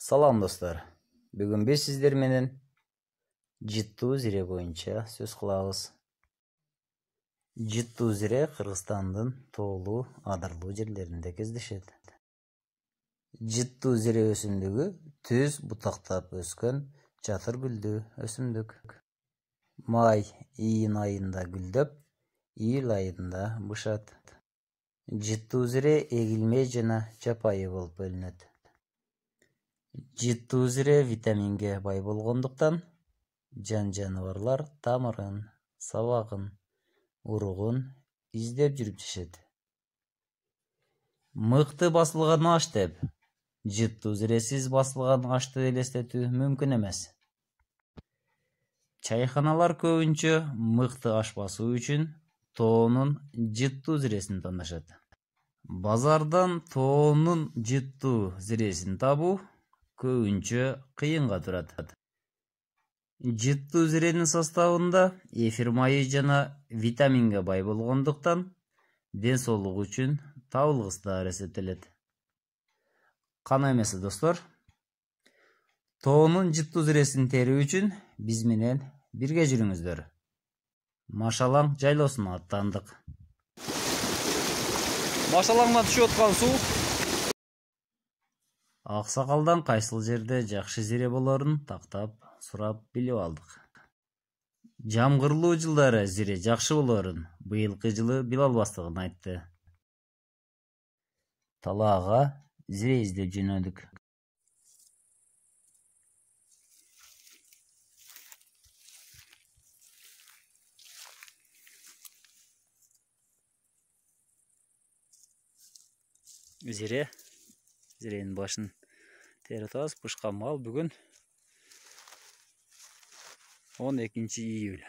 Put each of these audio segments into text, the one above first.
Salam dostlar. Бүгін біз сіздер менен жыттуу зире боюнча сөз кылабыз. Жыттуу зире Кыргызстандын тоолуу, адырлуу жерлеринде кездешет. Жыттуу зире өсүмдүгү түз бутактап өскөн жатыр гүлдүү өсүмдүк. Май, июнь айында гүлдөп, июль айында бышат. Жыттуу зире эгилме жана жапайы болуп бөлүнөт. Жыттуу зире витаминге бай болгондуктан жаныбарлар тамырын, сабагын, уругун издеп жүрүп жашайт. Мыкты басылган аш деп, жыттуу зиресиз басылган ашты элестетүү мүмкүн эмес. Чайханалар көбүнчө мыкты аш басуу үчүн тоонун жыттуу зиресин тандашат. Базардан тоонун жыттуу зиресин табуу көбүнчө кыйынга турат. Жыттуу зиренин составында эфир майы жана витаминге бай болгондуктан ден соолук үчүн табылгыстар эсептелет. Кана эмес достор, тоонун жыттуу зиресин терүү үчүн биз менен бирге жүрүңүздөр. Машалаң жайлоосуна аттандык. Машалаңдан түшүп аткан суу Аксакалдан кайсыл жерде жакшы зире болорун тактап сурап билип алдык. Жамгырлуу жылдары зире жакшы болорун быйылкы жылы биле албастыгын айтты. Талаага зире издеп жөнөдүк. Зиренин башын терип атабыз. Пышкан мал бүгүн 12 июль.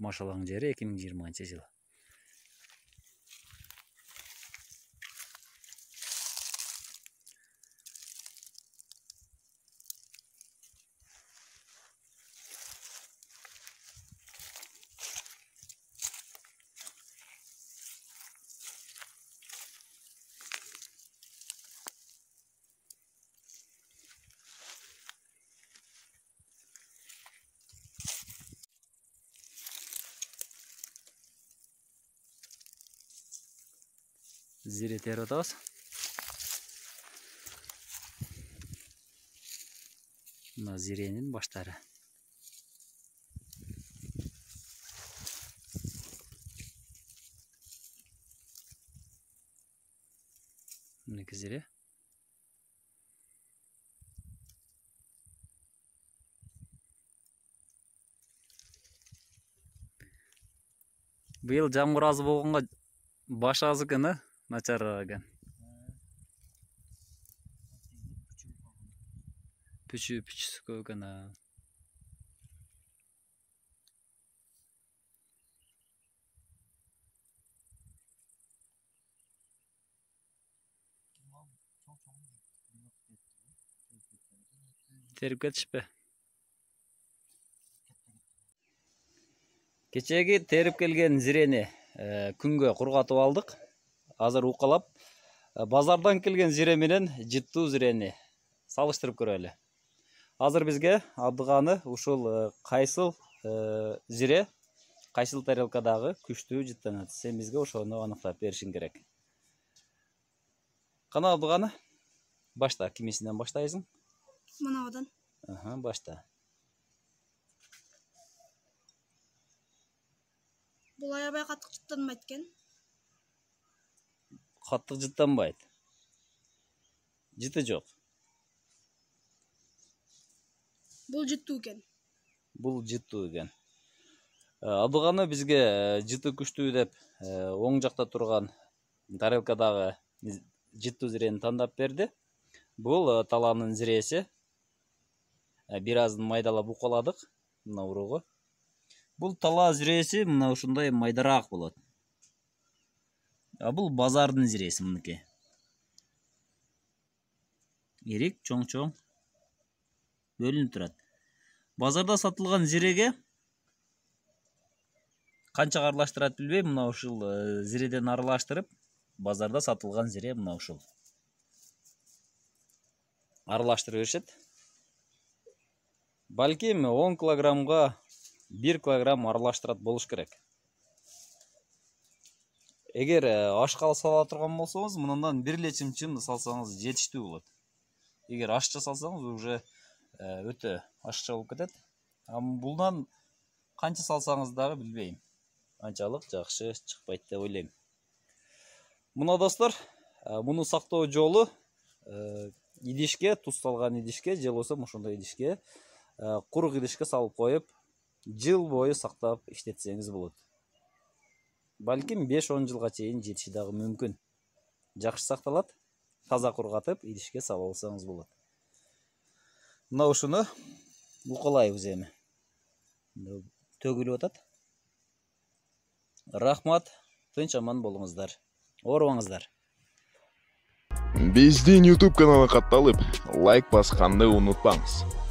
Машалаң жери 2020 жыл. Зире терип атабыз. Мына зиренин баштары. Мынакей зире. Быйыл жамгыр аз болгонго баш аз экен, начар экен. Пүчүсү көп экен. Терип кетишпи? Кечеги терип келген зирени күнгө кургатып алдык. Азыр укалап, базардан келген зире менен жыттуу зирени салыштырып көрөлү. Азыр бизге Абдыганы ушул кайсыл зире, кайсыл тарелкадагы күчтүү жыттанат. Сен бизге ошону аныктап беришиң керек. Кана Абдыганы, башта кимисинен баштайсың? Мынабыдан. Башта. Бул аябай каттык жыттанбайт экен. Каттык жыттанбайт. Жыты жок. Бул жыттуу экен. Бул жыттуу экен. Абдыганы бизге жыты күчтүү деп оң жакта турган тарелкадагы жыттуу зирени тандап берди. Бул талаанын зиреси. Бир азын майдалап укаладык. Мына уругу. Бул талаа зиреси мына ушундай майдараак болот. Бул базардын зиреси мыныкей. Ирик, чоң-чоң бөлүнүп турат. Базарда сатылган зиреге канчага аралаштырат билбейм, мына ушул зиреден аралаштырып базарда сатылган зире мына ушул. аралаштырып беришет. Балким 10 килограммга 1 килограмм аралаштырат болуш керек. Эгер ашка сала турган болсоңуз, мындан 1 эле чымчым салсаңыз жетиштүү болот. Эгер ашча салсаңыз, уже өтө ашча болуп кетет. Булдан канча салсаңыз дагы билбейм. Анчалык жакшы чыкпайт деп ойлойм. Мына достор, муну сактоо жолу идишке, туз салган идишке, же болбосо ушундай идишке, курук идишке салып коюп, жыл бою сактап иштетсеңиз болот. Балким 5-10 жылга чейин жетиши дагы мүмкүн. Жакшы сакталат, таза кургатып, идишке салып алсаңыз болот. Мына ушуну укалайбыз эми. Төгүлүп атат. Рахмат, тынч аман болуңуздар. Оорубаңыздар. Биздин YouTube каналга катталып, лайк басканды унутпаңыз.